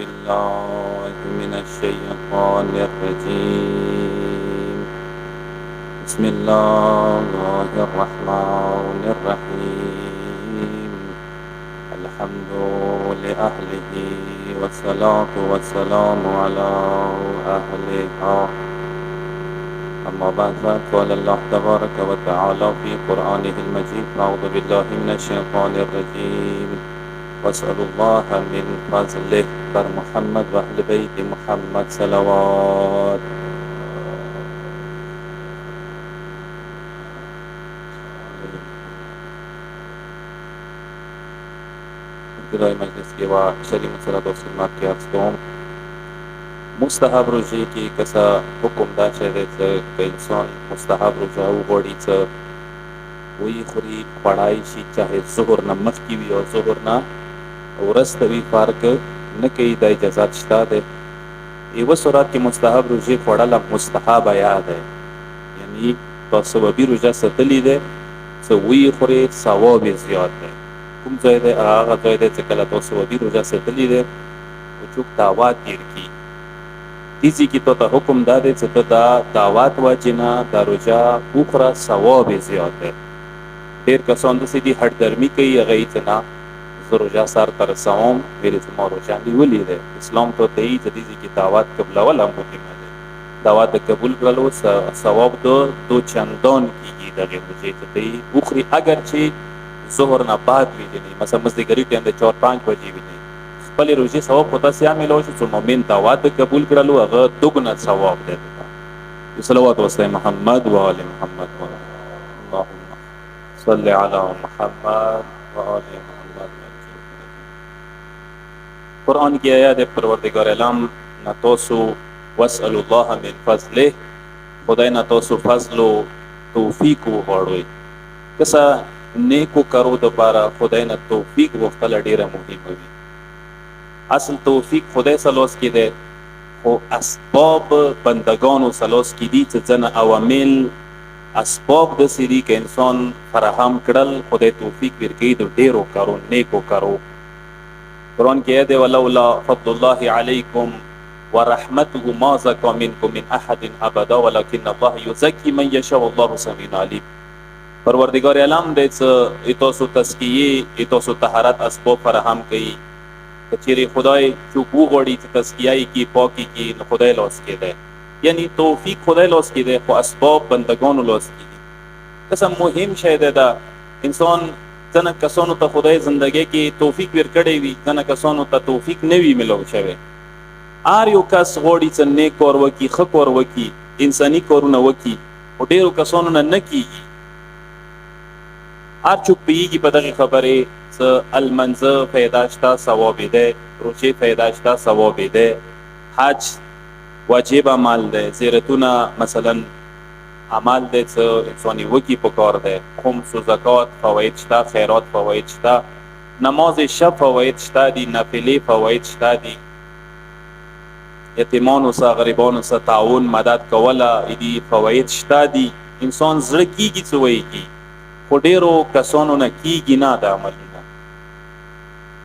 بالله من الشيطان الرجيم. بسم الله الرحمن الرحيم. الحمد لأهله والصلاة والسلام على أهلها. أما بعد قال الله تبارك وتعالى في قرآنه المجيد: أعوذ بالله من الشيطان الرجيم. واسألوا الله من فضله. بر محمد و اهل بیت محمد صلوات. ابتدای مجلس کې و شری مسلط و سلمات کې عرض کوم مستحب روژې کې کسا حکم دا شوی چې انسان مستحب روژه وغواړي چې وی خوري پړای شي، چاهے ظهر نه مخکې وي او ظهر نه وروسته وي، فرق نه کوي، د اجازت شته دی. یوه صورت کې مستحب روژې خوړل مستحب یاد دی، یعنی تاسو صوابي روژه ستلی دی څه وی خوري ثواب زیات دی. کوم ځای دی؟ هغه ځای دی چې کله تاسو صوابي روژه ستلی دی او څوک دعوت تیر کړي، دیزی کې ته حکم دا دی چې ته دا دعوت وجې نه دا روژه وخوره، ثواب زیات دی. ډېر کسان داسې دي هټ درمي کوي، هغه یې چې نه زه روژه سر ته رسوم، ویلې زما روژه نیولې دی. اسلام ته ته یي چې دیزی کې دعوت قبلول هم مهمه دی. دعوت د قبول کړلو ثواب دو چندان کېږي دغې روژې چې ته یې وخوري، اگر چې ظهر نه بعد وي، مثلا مازدیګري ټایم د 4-5 بجې وي، خپلې روژې ثواب خو داسې هم میلاو شي چې مومن دعوت د قبول کړلو هغه دوګنه ثواب دی. صلوات وسلام محمد و آل محمد و اللهم صل علی محمد و آل محمد. قرآن کی آیات پروردگار علم نه تاسو واسأل الله من فضله، خدای نه تاسو فضل و توفیق وغواړئ. کسا نیکو کارو دپاره خدای نه توفیق غوښتل ډیره مهمه وي. اصل توفیق خدای سلاس کې دی، خو اسباب بندگانو سلاس کې دي چې ځنه عوامل اسباب داسې دي که انسان فراهم کړل خدای توفیق ورکوي د ډیرو کارو، نیکو کارو. قرآن کې دی ولولا فضل الله علیکم ورحمته ما زکا منکم من احد ابدا ولکن الله یزکی من یشاء والله سمیع علیم. پروردگار علم دی چې تاسو تزکیې تاسو طهارت اسباب فراهم کوي. که چیرې خدای څوک وغواړي چې تزکیه یې کړي، پاکي کړي، نو خدای لاس کې دی، یعنی توفیق خدای لاس کې دی، خو اسباب بندگانو لاس کې دي. قسم مهم شی دی دا انسان ځنه کسانو ته خدای زندګۍ کې توفیق ورکړی وي، ځنه کسانو ته توفیق نه وي میلاو شوی. هر یو کس غواړي چې نیک کار وکړي، ښه کار وکړي، انساني کارونه وکړي، خو ډېرو کسانو نه نه کېږي. هر څوک پوهېږي په دغې خبرې چې المنځه فایده شته، ثواب یې دی، روژې فایده شته، ثواب یې دی، حج واجب عمل دی، زیارتونه مثلا عمل دی چې انسان یې وکړي پکار دی، خمس و زکات فواید شته، خیرات فواید شته، نماز شب فواید شته دي، نفلې فواید شته دي، یتیمانو سره غریبانو سره تعاون مدد کوله دي فواید شته دي. انسان زړه کېږي چې ویږي، خو ډېرو کسانو نه کېږي نه دا عملونه.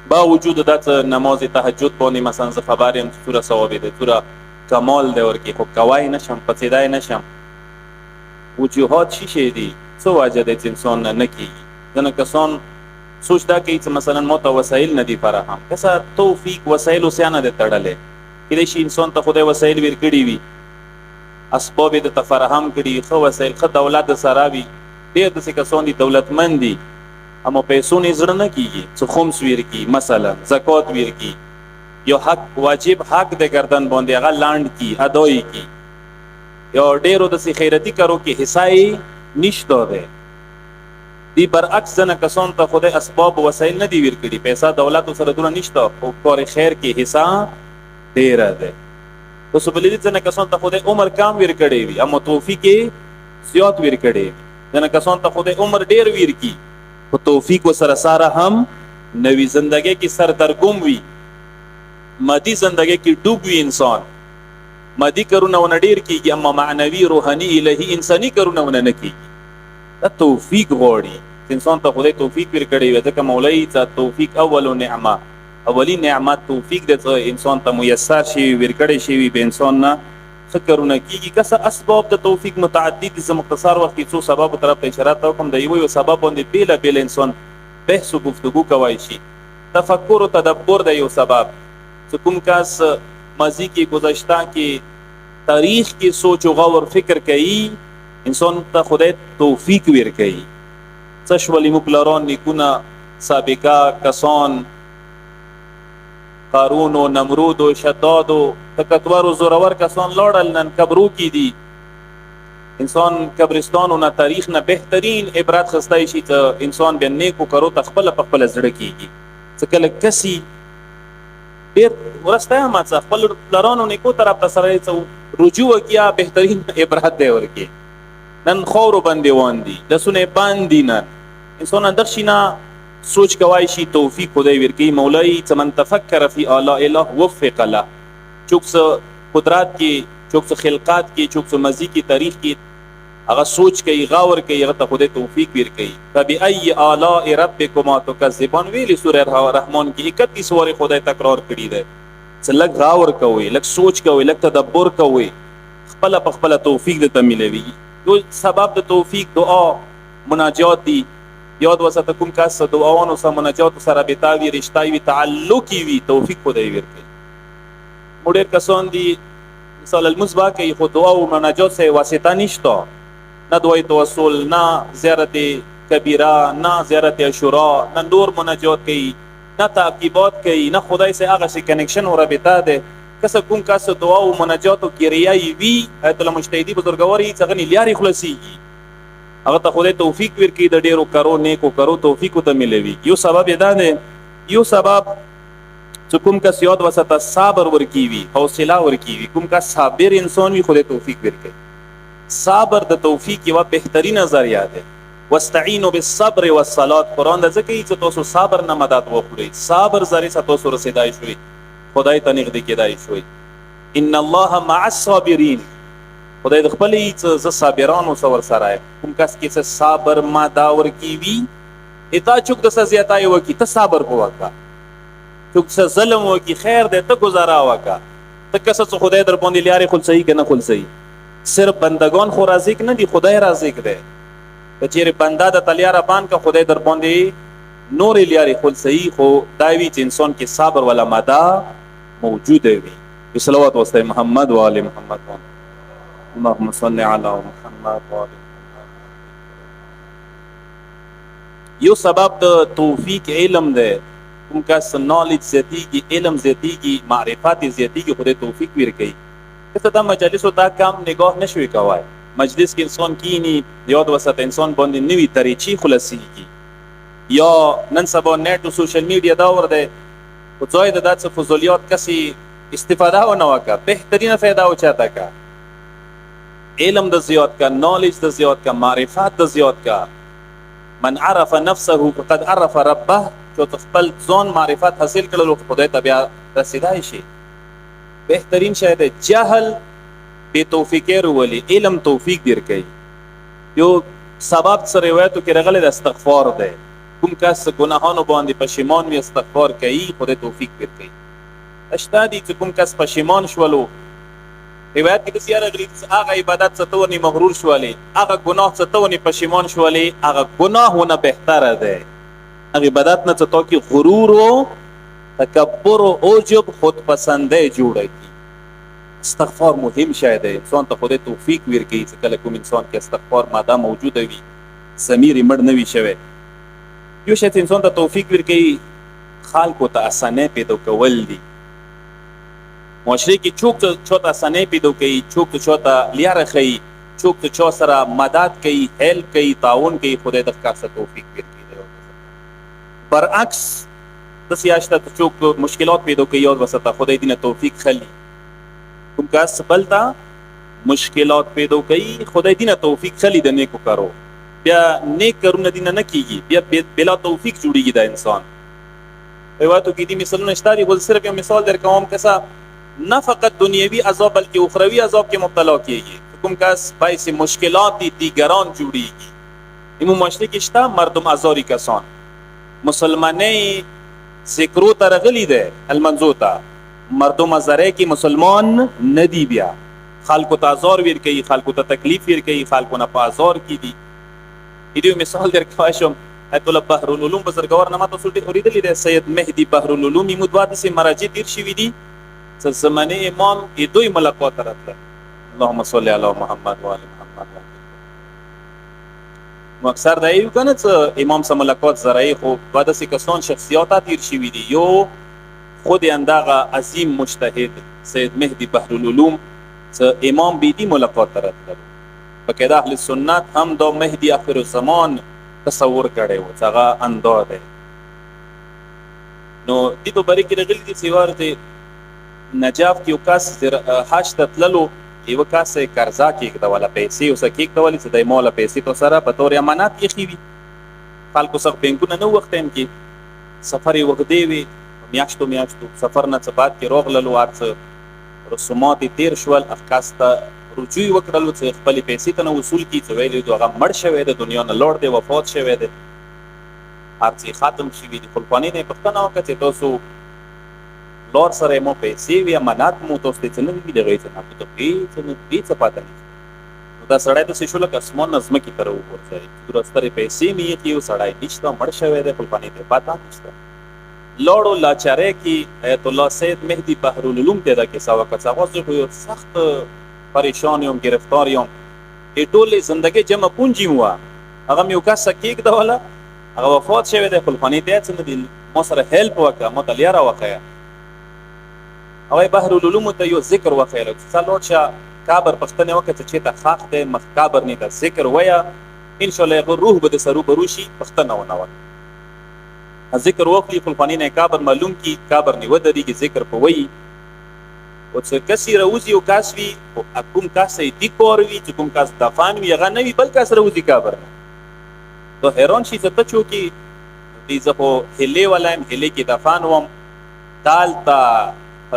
با وجود دا چې نماز تهجد باندې مثلا زه خبر یم چې څومره ثواب دی، څومره کمال دی ورکې، خو کوای نشم، پڅېدای نشم. وجوهات څه شی دي؟ څه وجه دی چې انسان نه کېږي؟ ځینې کسان سوچ دا کوي چې مثلا ما ته وسایل نه دي فراهم. کسه توفیق وسایلو سیا نه دی تړلی، کیدای شي انسان ته خدای وسایل ورکړي وي، اسباب یې درته فراهم کړي، ښه وسایل، ښه دولت د سره وي. ډېر داسې کسان دي دولتمند دي اما پیسو نه زړه نه کېږي چې خمس ورکړي، مثلا زکات ورکړي، یو حق واجب حق د ګردن باندې هغه لاند کړي، ادا یې کړي. یا ډېرو داسې خیراتي کارو کې حصه یې نشته دی. دې برعکس ځنه کسانو ته خدای اسباب وسایل نه دي ورکړي، پیسه دولت ورسره دونه نشته، خو کار خیر کې حصه ډېره دی. تاسو بلې ځنه کسانو ته خدای عمر کم ورکړی وي اما توفیق یې زیات ورکړی وي. ځنه کسانو ته خدای عمر ډېر ورکړي خو توفیق ورسره سره هم نه وي، زندګۍ کې سردرګم وي، مادي زندګۍ کې ډوب وي انسان، مادي کارونه ونه ډېر کېږي اما معنوي روحاني الهي انساني کارونه ونه نه کېږي. دا توفیق غواړي. انسان ته خدای توفیق ورکړی وي، ځکه مولوي ته توفیق اول نعمه اولی نعمت توفیق دی چې انسان ته میسر شي ورکړی شي به انسان نه فکرونه کیږي که اسباب د توفیق متعدد دي. مختصر وخت کې څو سبب طرف ته اشاره وکم. د یو سبب باندې بیل بیل انسان بحث او گفتگو کوي شي. تفکر او تدبر د یو سبب چې کوم کس ماضی کې گذشته کې تاریخ کې سوچ او غور فکر کوي انسان ته خدای توفیق ورکوي. څه شول مپلاران نیکونه سابقه کسان قارون و نمرود و شداد و تکتور و زورور کسان لاړل نن قبرو کې دي. انسان قبرستان نه تاریخ نه بهترین عبرت خستای شي ته انسان به نیکو کرو تخپل په خپل زړه کېږي. څه کله کسي ډېر ورسته ما څه خپل پلارانو نیکو طرف ته سره رجوع کیا بهترین عبرت دی ورکی. نن خور باندې واندي لسونه باندې نه انسان اندر شینا سوچ کوي شي توفیق خدای ورکی. مولای من تفکر فی آلاء الله وفق له. چوکس قدرت کې چوکس خلقات کې چوکس مزی کې تاریخ کې هغه سوچ کوي غور کوي هغه ته خدای توفیق ورکی. فبأي آلاء ربكما تكذبان ویلی سوره رحمان کې 31 واره خدای تکرار کړی دی. څه لږ غور کوي لږ سوچ کوي لږ تدبر کوي خپل په خپل توفیق د تملوي. یو سبب د توفیق دعا مناجات دی. یاد وساته کوم کس دعاوانو سره مناجات سره بتاوی رشتہ وی تعلقی وی توفیق خدای ورکی. موږ کسان دي مثال المصباح کوي خو دعا او مناجات سره واسطه نشته. نه دوای توسل نه زیارت کبیره نه زیارت عاشورا نه نور مناجات کوي نه تعقیبات کوي نه خدای سره هغه شي کنیکشن او رابطه ده. کس کوم کس دعا او مناجات او کریای وی ایت المجتهدی بزرګواری څنګه لیاري خلاصيږي. هغه ته خدای توفیق ورکړي د ډیرو کرو نیکو کرو توفیق ته ملوي. یو سبب دا ده. یو سبب چې کوم کس یاد وساته صبر ورکیوي حوصله ورکیوي کوم کس صابر انسان وي خدای توفیق ورکړي. صبر د توفیق یو بهترین ذریعہ ده. واستعینوا بالصبر والصلاه. قران د ځکه چې تاسو صبر نه مدد وکړئ صبر زری څه تاسو رسیدای شوي خدای ته نږدې کېدای شوي. ان الله مع الصابرین. خدای د خپل ز صابرانو سره سره کوم کس کې صبر ماده ورکیوي اته چوک د سزیاتای وکي ته صبر کوه چوک ظلم وکي خیر دې ته گزارا وکا ته کس خدای در باندې لیاري خل صحیح کنه خل صحیح. صرف بندگان خو رازق نه دي خدای رازق دی. کچېره بنده د تلیاره بان کا خدای در باندې نور لیاري خل صحیح خو داوی چې انسان کې صبر ولا ماده موجود وي. صلوات واسطه محمد و آل محمد اللهم صل علی محمد و آل محمد. یو سبب د توفیق علم ده. کوم کس نالج زیاتیږي علم زیاتیږي معرفت زیاتیږي خدای توفیق ورکړي. کته دا مجالس او دا کم نگاه نشوي کوای. مجلس کې انسان کینی یاد وسات انسان باندې نوی طریقې خلاصيږي. یا نن سبا نیټ او سوشل میډیا دا ور ده او ځای د داسې فضولیات کسي استفاده و نه وکړه بهترینه فایده او چاته کا علم د زیات کا نالج د زیات کا معرفت د زیات کا. من عرف نفسه فقد عرف ربه. چې خپل ځان معرفت حاصل کړل او خدای ته بیا رسیدای شي. بهترین شی د جهل به توفیق ورولي علم توفیق درکړي. یو سبب سره روایتو کې راغلی د استغفار ده. کوم کس ګناهونو باندې پښیمان وي استغفار کوي خدای توفیق ورکړي. اشتادي چې کوم کس پښیمان شولو روایت کې د سیاره غری هغه عبادت ستونی مغرور شولې هغه ګناه ستونی پښیمان شولې هغه ګناهونه بهتره ده. هغه عبادت نه څه کی غرور او تکبر او عجب خود پسندۍ جوړي. استغفار مهم شی دی. انسان ته خدای توفیق ورکړي چې کله کوم انسان کې استغفار ماده موجوده وي ضمیر مړ نه وي شوی. یو شی چې انسان ته توفیق ورکړي خلکو ته اسانه پیدا کول دي. معاشره کې څوک چاته اسانه پیدا کوي څوک چاته لیاره کوي څوک چا سره مدد کوي هیلپ کوي تعاون کوي خدای د ښه توفیق ورکړي. برعکس د سیاست څوک مشکلات پیدا کوي یاد وساته خدای دینه توفیق خلی. کوم کس بلتا مشکلات پیدا کوي خدای دینه توفیق خلی د نیکو کارو. بیا نیک کارونه دینه نه کیږي بیا بلا توفیق جوړیږي د انسان. روایتو کې دي مثالونه شته دي خو صرف یو مثال درکوم کسا نه فقط دنیوي عذاب بلکې اخروی عذاب کې مبتلا کیږي. کوم کس باعث مشکلات دیگران جوړیږي. این معاشره کې شته مردم ازاری کسان مسلمانۍ ذکرو ته رغلی دی المنزو ته مردم زره کې مسلمان ندی بیا خلکو ته آزار ور کوي خلکو ته تکلیف ور کوي خلکو نه په آزار کې دي ایدیو مثال درکوای شم ایت الله بحر العلوم بزرګور نه ماته سولټي اوریدلې دی سید مهدی بحر العلوم مدواد سي مراجع تیر شوی دي زمانه امام دوی ملکات راتله اللهم صل علی محمد و علی محمد نو اکثر دا یو کنه چې امام سم ملکات زرای خو بعد سي کسان شخصیات تیر شوی دي یو خود اندغه عظیم مجتهد سید مهدی بحر العلوم چې امام بیدی ملکات راتله پکې د اهل سنت هم د مهدی اخر الزمان تصور کړي و څنګه اندو ده نو دې په بری کې رغلی دي سیوار ته نجاف کې وکاس حاج تللو یو کاس قرضا کې د ولا پیسې اوس کې د ولې د مولا پیسې تو سره په تور امانات کې خيوي خلکو سره بانکونه نو وخت هم کې سفر وخت دی وي میاشتو سفر نه څه بعد کې روغللو ارڅ رسومات تیر شول افکاسته رجوع وکړلو چې خپل پیسې ته وصول کی چې ویلو دغه مړ شوی د دنیا نه لوړ دی وفات شوی دی ارڅ ختم شوی دی خپلپانی نه پښتنه وکړي تاسو لور سره مو پیسې وی امانات مو تاسو ته نه دی دغه څه نه ته پیسې څه پاتې نه دا سړی د سشول کسمون نظم کی تر ورځي درستره پیسې می یو سړی نشته مړ شوی دی خپلپانی ته پاته نشته لوړو لاچاره کې ایت الله سید مهدی بحر العلوم ته دا کې ساوا کڅاوځ خو سخت پریشان یم گرفتار یم ټولې زندگی جمع پونجی مو هغه یو کس کېک دا ولا هغه وفات شوی دی خپلپانی ته څه نه مو سره هیلپ وکړه مو ته لیاره وکړه او بحر العلوم ته یو ذکر وکړه څلور چا کابر پښتنه وکړه چې ته خاخ ته مخ کابر نه د ذکر ویا ان شاء الله روح به سرو بروشي پښتنه ونه ذکر وکړي خپلپانی نه کابر معلوم کی کابر نه ودري کی ذکر په وی او څه کسي روزي او کاسوي او کوم کاسي دي کوروي چې کوم کاس دفان وي هغه نه وي بل کاس روزي کابر نه ته هرون شي ته چوکي دې زه هلي ولایم هلي کې دفان وم دالتا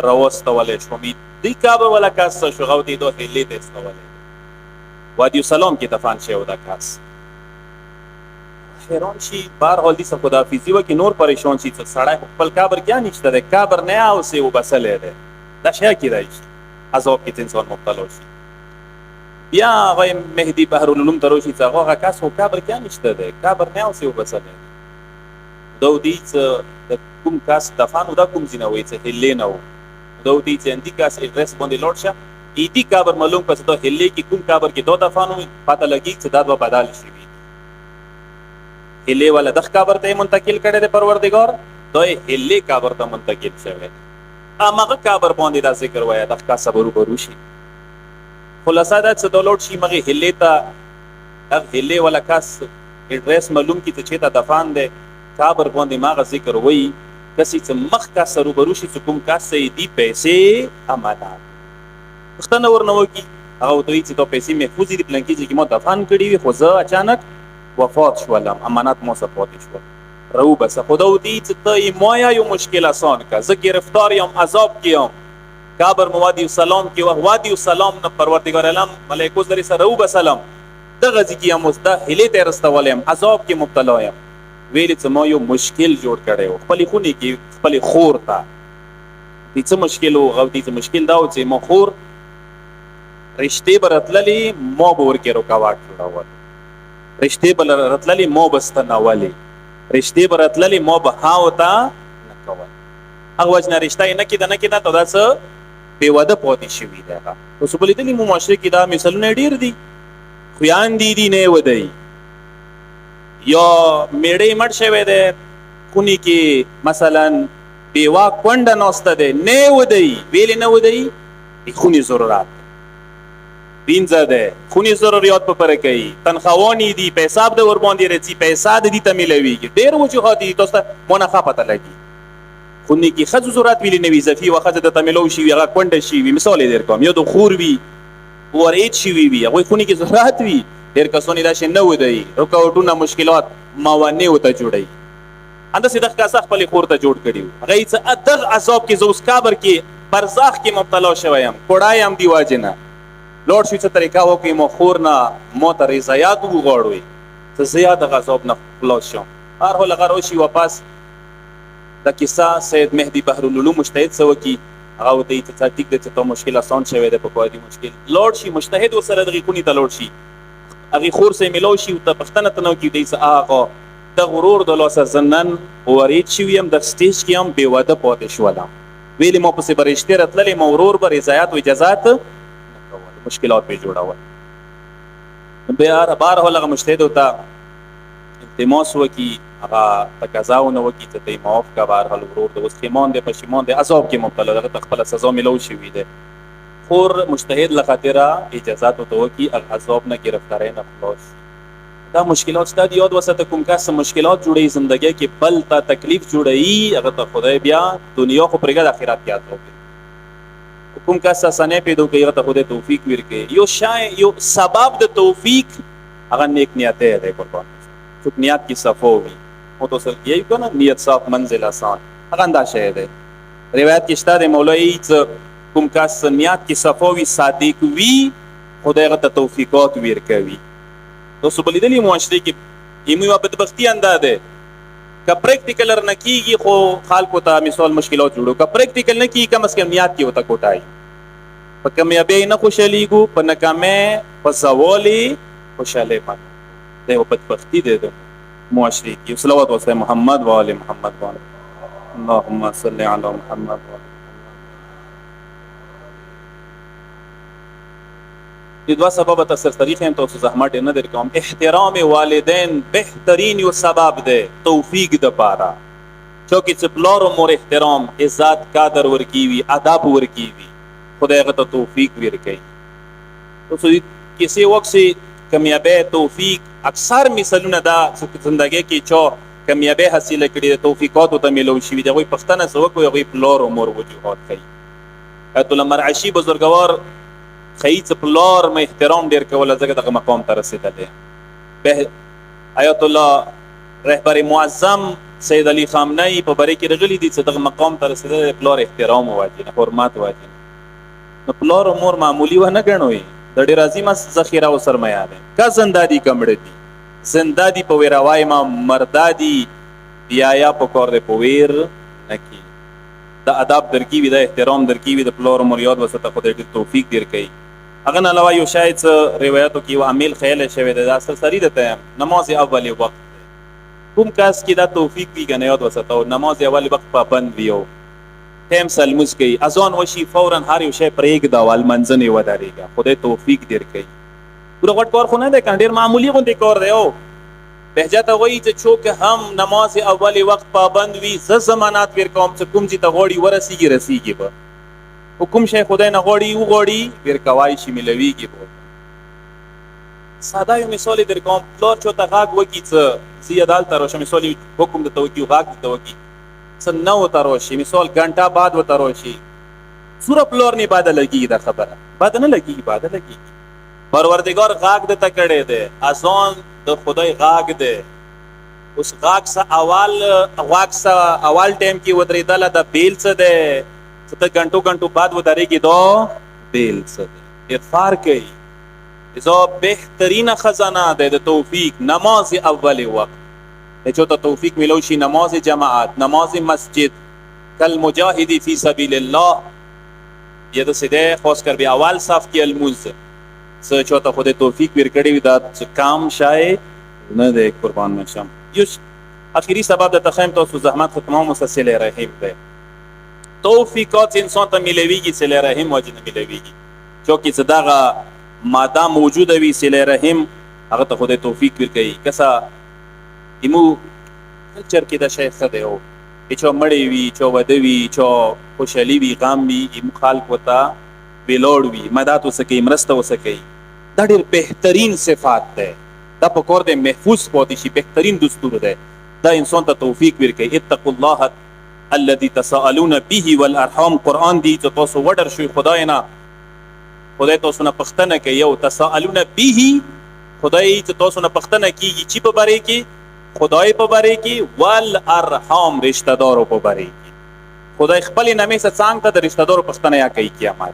روست ولې شومي دې کابر ولا کاس شغو دې دوه هلي دې استولې وادي سلام کې دفان شي او دا کاس حیران شي بهر حال دي څه خدافیزي وکي نور پریشان شي څه سړی خپل کابر کیا نشته ده کابر نه او سه وبسلې ده دا شی کیدای شي عذاب کې انسان مبتلا شي بیا غوی مهدی بحر العلوم تروشي څنګه هغه کس خو کابر کیا نشته ده کابر نه او سه وبسلې دو دې د کوم کاس دفانو دا کوم ځنه وای څه هلې نه وو دو دې چې اندی کاس ایڈریس باندې لوټ شه ایدی کابر معلوم پس ته هلې کې کوم کابر کې دو دفانو پته لګي چې دا دوا بدل شي هلي ولا دغ کابر ته منتقل کړي د پروردگار دوی هلي کابر ته منتقل شوی امغه کابر باندې دا ذکر وای دغ کا صبر وروشي خلاصہ دا څه دولت شي مغه هلي ته دغ هلي ولا کاس ایڈریس معلوم کی ته چیتا دفان ده کابر باندې مغه ذکر وای کسي څه مخ کا سر وروشي کوم کا سي دي پیسې امانات پښتنه ورنو کی هغه دوی چې ته پیسې محفوظ دي پلان کې چې مو دفان کړي وي خو زه اچانک وفات شولم امانات مو سپورت شول رو بس خدا ودی ته مویا یو مشکل آسان کا ز گرفتار یم عذاب کیم کابر موادی سلام کی وادی سلام نه پروردگار عالم ملائکه زری سره رو بسلام د غزی کیم مست هلی ته رستولم عذاب کی مبتلا یم ویل ته مو یو مشکل جوړ کړي خپل خونی کی خپل خور تا دې څه مشکل او غوډی څه مشکل دا و چې مو خور رشتې برتللی مو بور کې رکاوټ جوړول رشتې بل راتللی مو بستناولی رشتې بل راتللی مو به هاوتا نکول هغه وجنه رشتہ نه کیده ته دا څه بے وده پوتې شوی دی هغه اوس بل دې مو معاشره کې دا مثالونه ډیر دي خویان دي نه ودی یا میړې مړ شوی دی کونی کې مثلا بیوا کونډه نوسته دی نه ودی ویل نه ودی خونی ضرورت پینځه ده خونی ضرورت په پر کوي تنخواهانی دي پیسې د ور باندې رچی پیسې د دې تملويږي ډېر وجوهات دي تاسو منافع پته لګي خونی کې خځو ضرورت ویلې نوي زفي وخت د تملو شي هغه کونډه شي مثال در کوم یو د خور وی ورېت شي وی هغه خونی کې ضرورت وی ډېر کسونی دا شي نه ودی رکاوټونه مشکلات موانع وته جوړي انده سیده کاسه خپل خور ته جوړ کړیو هغه څه ادغ عذاب کې زوس کابر کې برزخ کې مبتلا شویم کوړایم دی واجنه لوړ شي څه طریقه وکي مو خور نه مو ته رضایت وغوړوي څه زیاده غضب نه خلاص شم هر هله غرو شي واپس دا کیسه سید مهدی بحرالعلوم مجتهد څه وکړي هغه ورته وایي چې ټیک دی چې ته مشکل اسان شوی دی په کوی مشکل لاړ شي مجتهد ورسره دغې خونې ته لاړ شي هغې خور سره یې میلاو شي ورته پوښتنه ته نه وکړي دی څه هغه د غرور د لاسه زه نن ورید شوي یم د سټیج کې هم بې واده پاتې شولم ویلې ما پسې به رشتې راتللې ما ورور به رضایت و اجازات نه کول مشکلات به یې جوړول بهرحال هغه مجتهد ورته التماس وکړي هغه تقاضا ونه وکړي چې ته یې معاف کړه بهرحال ورور د اوس پښیمان دی پښیمان دی عذاب کې مبتلا دغه ته خپله سزا میلاو شوي دی خور مجتهد له خاطره اجازات ورته وکړي هغه عذاب نه ګرفتارۍ نه خلاص شي دا مشکلات شته دي یاد وساته کوم کس مشکلات جوړوي زندګۍ کې بل ته تکلیف جوړوي هغه ته خدای بیا دنیا خو پرېږده د آخرت کې عذاب کوي کوم کس اسانۍ پیدا کوي هغه ته خدای توفیق ورکوي یو سبب د توفیق هغه نیک نیتی دی قربان څوک نیت کې صفا وي او تو سر یہی کو نا نیت صاف منزل آسان هغه دا شی دی روایت کې شته د مولوی کوم کس نیت کې صفا وي صادق وي خدای هغه ته توفیقات ورکوي تاسو به لیدلي معاشرې کې یمو یوه بدبختي انده دی که پریکټیکل نه کېږي خو خلکو ته مثال مشکلات جوړو که پریکټیکل نه کېږي کم از کم نیت کې ورته کوټایي په کامیابۍ نه خوشحالیږو په ناکامۍ په زوال یې خوشحالۍ مانو دا یوه بدبختي دی د معاشرې کې صلوات وسلم محمد و آل محمد و اللهم صل علی محمد و دې دوه سببه ته سرسري ښیم تاسو زحمت ډېر نه در کوم احترام والدین بهترین یو سبب دی توفیق دپاره چونکې چې پلار و مور احترام عزت قدر ورکړي وي ادب ورکړي وي خدای هغه ته توفیق ورکوي تاسو کسی وخت چې کامیابۍ توفیق اکثر مثالونه دا زندګۍ کې چا کامیابۍ حاصله کړې ده توفیقاتو ته میلو شوي دي هغوی پوښتنه څه وکړو هغوی پلار و مور وجوهات ښیي آیت الله مرعشي بزرګوار ښیي چې پلار مې احترام ډېر کوله ځکه دغه مقام ته رسېدلی آیت الله رهبر معظم سید علي خامنهی په باره کې راغلي دي چې دغه مقام ته رسېدلی پلار احترام وواجې نه حرمت وواجې نه نو پلار و مور معمولي ونه ګڼوي د ډېر عظیمه ذخیره و سرمایه دی که زنده دي که مړه دي زنده دي په ویره وایم مرده دي بیا په کار دی په ویر نه کي د ادب درکي وي د احترام درکي وي د پلار و مور یاد وساته خدای ډېر توفیق در کوي هغه نه علاوه یو شاید روایتو کې یو عامل خیالی شوی دی دا سرسري درته یم نماز اول وقت دی کوم کس کې دا توفیق وي که نه یاد وساته او نماز اول وقت پابند وي او ټایم سره لمونځ کوي اذان وشي فورا هر یو شی پرېږده او لمانځه نه ودرېږه خدای توفیق در کوي پوره غټ کار خو نه دی که ډېر معمولي غوندې کار دی او بهجه ته وایي چې څوک هم نماز اول وقت پابند وي زه ضمانت ورکوم چې کوم چې ته غواړي ورسېږي رسېږي به خو کوم شی خدای نه غواړي وغواړي ورکوای شي میلویږي به ساده یو مثال یې در کوم پلار چاته غږ وکړي چې زه یې دلته راشم مثال یې حکم درته وکړي غږ درته وکړي څه نه ورته راشي مثال ګنټه بعد ورته راشي څومره پلار نه باده لګېږي دا خبره باده نه لګېږي باده لګېږي پروردګار غږ درته کړی دی اذان د خدای غږ دی اوس غږ څه اول ټایم کې ودرېدله د بیل څه دی چې ته ګنټو بعد ودرېږي دا بیل څه دی ډېر فرق کوي ازا بهترینه خزانه دی د توفیق نماز اول وقت چوته توفیق میلو شي نماز جماعت نماز مسجد کل مجاهدی فی سبیل الله یه داسې دی خاص کر بیا اول صف کې لمونځ څه چوته خدای توفیق ورکړی وي دا کام شای نه دی قربان مشم یو اخري سبب د تخیم تاسو زحمت ختمه مسلسل رحیم دی توفیقات انسان ته میلویږي صله رحم وجه نه میلویږي چونکې چې دغه ماده موجوده وي صله رحم هغه ته خدای توفیق ورکوي کسه ایمو کلچر کې دا شی ښه دی او چا مړی وي چا واده وي چا خوشحالي وي غم وي ایمو خلکو ته ویلوړ وي مدد ورسه کوي مرسته ورسه کوي دا ډېر بهترین صفات دی دا په کار دی محفوظ پاتې شي بهترین دستور دی دا انسان ته توفیق ورکوي اتقوا الله الذي تساءلون به والارحام قرآن دی چې تاسو وډر شوي خدای نه خدای تاسو نه پوښتنه کوي او تساءلون به خدای چې تاسو نه پوښتنه کیږي چې په باره کې خدای په باره کې والارحام رشتہ دارو په باره کې خدای خپل نامې څخه څنګه د رشتہ دارو پوښتنه یا کوي قیامت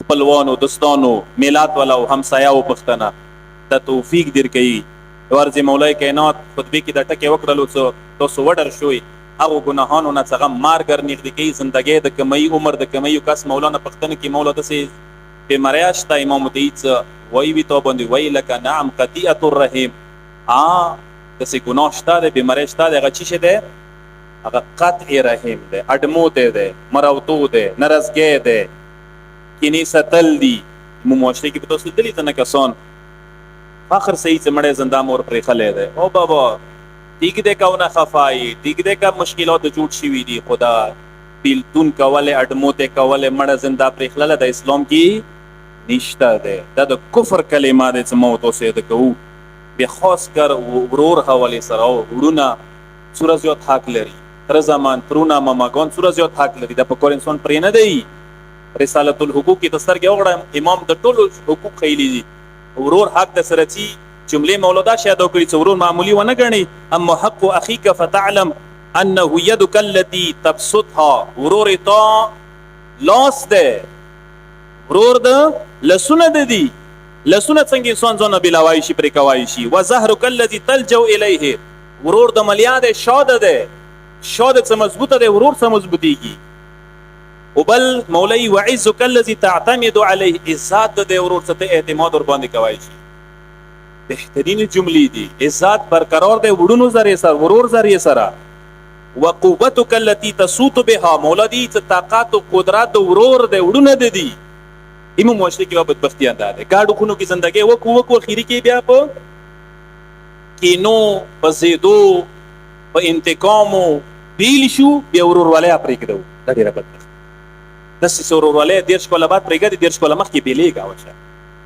خپلوانو دوستانو میلاد والا او همسایه‌و پوښتنه د توفیق در کوي ورځ مولای کائنات خطبه کې د ټکي وکړلو څو تاسو وډر شوي هغه ګناهانو نه څنګه مارګر نږدې کوي زندګۍ د کمی عمر د کمی کس مولانا پښتنه کې مولا دسې بیماریا شته امام متعید وای وی تو باندې وای لکه نعم قطیعه الرحیم دسې ګناه شته د بیماریا شته هغه چی شه ده هغه قطع رحیم ده اډمو ده مراوتو ده نرزګې ده کینی ستل دی مو معاشره کې په تاسو دلی ته نه کسان فخر صحیح سے مړې زنده مور پرې خلې ده او بابا ټیک دې کاونه خفای ټیک دې کا مشکلات جوړ شي وي دي خدا بیلتون کوله اډموته کوله مړه زنده پرې خلل د اسلام کې نشته ده د کفر کلمه د موت او سید کو به خاص کر ورور حواله سره ورونه سورہ یو حق لري تر زمان پرونا ماماګون سورہ یو حق لري د پکور انسان پرې نه دی رسالت الحقوق کی تستر کې وګړه امام د ټولو حقوق خېلی دي ورور حق د سرتی جمله مولادا شاید او کړي ورور معمولی ونه غني اما حق اخيك فتعلم انه يدك التي تبسطها ورور تا لاس ده ورور ده لسونه ده دي لسونه څنګه انسان ځونه بلاوي شي پر کوي شي وزهرك الذي تلجو اليه ورور د مليا ده شاده ده شاده څه مضبوطه ده ورور څه مضبوطيږي وبل مولای وعزك الذي تعتمد عليه عزت د ورور څخه اعتماد ور باندې کوي شي بهترین جملې دي عزت برقرار ده وړونو زری سره ورور زری سره وقوتك التي تسوط بها مولدي طاقت او قدرت د ورور ده وړونه ده دي ایمو معاشره کې بدبختی انداده گاډو خونو کې زندګي وکو اخیری کې بیا په کینو په زیدو په انتقامو بیل شو بیا ورور والے اپریک دو دا ډیره بدبخت دسې ورور والے دیر شکوله بعد پرېګه دیر شکوله مخ کې بیلیږي واشه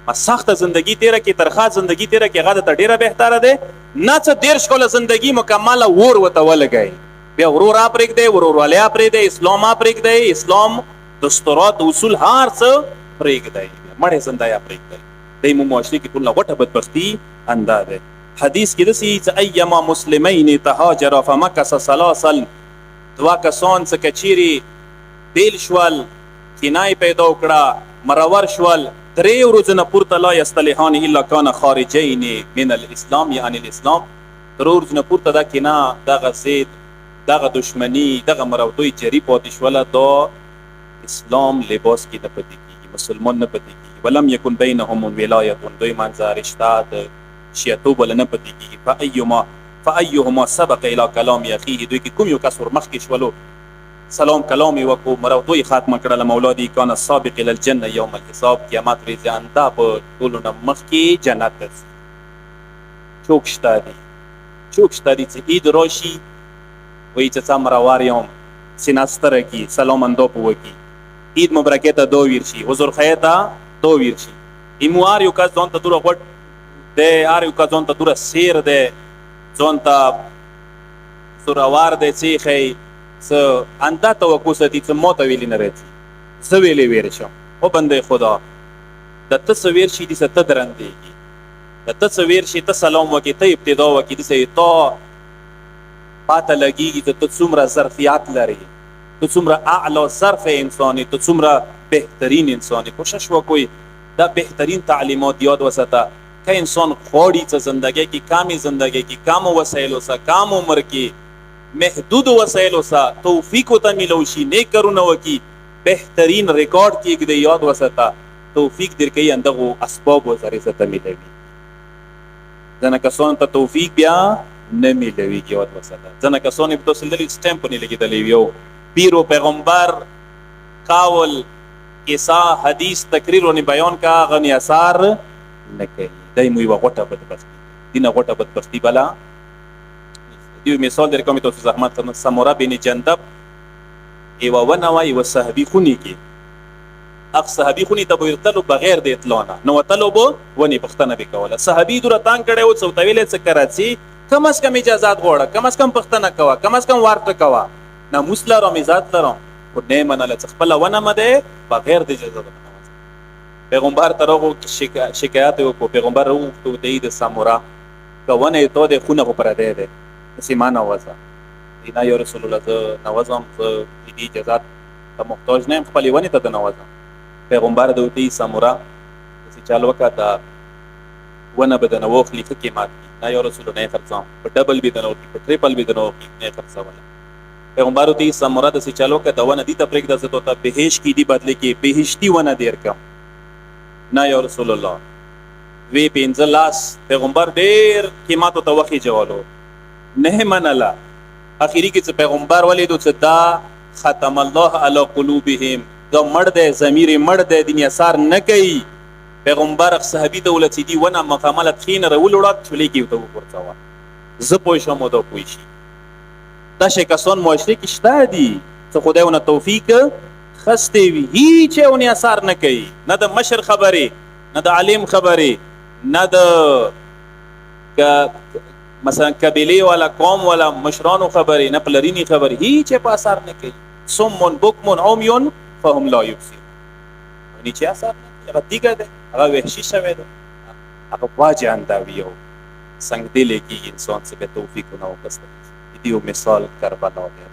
ما سخت زندگی تیره کې ترخه زندگی تیره کې غاده ته ډیره بهتره ده نه څه دیر شکوله زندگی مکمله ور وته ولګي بیا ورور اپریک دی ورور والے اپریک دی اسلام اپریک دی اسلام دستورات اصول هر څه پرېګ دی مړې زندای اپریک دی د معاشري کې ټول وټه بدبختی اندازه حدیث کې دسی چې ايما مسلمین تهاجر فمكث ثلاثا دوا کسان څه کچيري بیل شوال کینای پیدا وکړه مرور شوال درې ورځې پورته لا یستلحان الا کان خارجین من الاسلام یعنی الاسلام درې ورځې پورته دا کینا دغه زید دغه دشمنی دغه مروتوی جری پاتې شوله دا اسلام لباس کې نه پدې کیږي مسلمان نه پدې کیږي ولم یکن بینهم ولایت دوی منځ رشتہ شیعتو بل نه پدې کیږي فایهما سبق الى کلام اخیه دوی کې کوم یو کس ور مخکې شولو سلام کلامی وکو مروتوی ختم کړل مولادی کان سابق الى الجنه یوم الحساب قیامت ورځ انده په ټولو نه مخکې جنت ته چوک شته دي چې عید راشي وای چې څامره واریوم سیناستره کی سلام اندو پوکی عید مبارکه ته دو ورشي حضور خیتا دو ورشي ایموار یو کس ځان ته دور غټ ده ار یو کس ځان ته دور سیر ده ځان ته سوروار ده چې خی س انده توقع ستې څه موت ویلی نه راځي زه ویلې ورشم او بندې خدا د تصویر شي دې ست درندېږي د تصویر شي ته سلام وکي ته ابتدا وکي دې ته پاته لګيږي ته څومره ظرفیت لري ته څومره اعلی ظرف انساني ته څومره بهترین انساني کوشش وکوي دا بهترین تعلیمات یاد وساته که انسان غواړي چې زندګۍ کې کامې زندګۍ کې کم وسایلو سره کم عمر کې محدود وسایلو سره توفیق ته ملو شي نیک کارونه وکي بهترین ریکارډ کې د یاد وساته توفیق درکې اندغه اسباب و ذریعہ ته ملوي ځنه کسان ته توفیق بیا نه ملوي یاد وساته ځنه کسان په تسلل سټمپ نه لګیدلی یو پیرو پیغمبر قول کیسا حدیث تقریر ونی بیان کا غنی اثر نه کوي دای مو یو غټه بدبختی دینه غټه بدبختی بلا دیو مثال در کوم تاسو زحمت سمورا بن جندب ایو ونوای و صحابي خونی کې اخ صحابي خونی ته ورتلو بغیر د اطلاع نو وتلو بو ونی پښتنه وکوله صحابي دره تان کړي او څو تویل څه کراچی کم از کم اجازه غوړه کم از کم پښتنه کوا کم از کم ورته کوا نه مسلر او مزات لرم خو نه منل څه خپل ونه مده بغیر د اجازه پیغمبر ترغه شکایت وکړو پیغمبر وو ته د سمورا کوونه ته د خونه پر ده سیمانه وځه دینا یو رسول الله ته نوازم دې اجازه ته محتاج نه خپل ونی ته نوازم پیغمبر دوی سمورا چې چالو وکړه ونه بدن وخلی کې مات نه یو رسول نه خرڅم په ډبل بدن او په ټریپل بدن او نه خرڅول پیغمبر ته سمره د چالو که د ونه دي ته پرېږده زه ته بهش کې دي بدله کې بهشتي ونه دیر کم نه یا رسول الله وی 15 لاس پیغمبر ډېر قیمت ته وخی جوالو نه منله اخیری کې چې پیغمبر ولیدو چې دا ختم الله علی قلوبهم دا مړ دی ضمیر مړ دی دنیا سار نه کوي پیغمبر صحابي ته ولڅ دي ونه مقامله خین رولړه چولې کې ته ورڅوا زه پوه شم او دا پوه شي دا شي کسان معاشره کې شته دي چې خدایونه توفیق خسته وي هیڅ ونه اثر نه کوي نه د مشر خبره نه د عالم خبره نه د مثلا قبيله ولا قوم ولا مشرانو خبره نه پلرینی خبره هیڅ په اثر نه کوي صم بكم عمي فهم لا يبصرون هیڅ اثر نه کوي هغه دیګه ده هغه وحشي شوی ده هغه واجان دا ویو څنګه دی لګي انسان څخه توفیق نه وکړي دیو مثال کربلا دی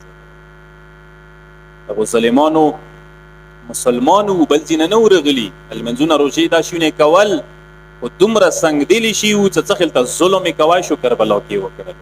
ابو ظالمانو مسلمانو بل ځین نه ورغلی المنزونه روجي دا شونه کول او دومره څنګه دی شي او څه خلته ظلم کوي شو کربلا کې وکړل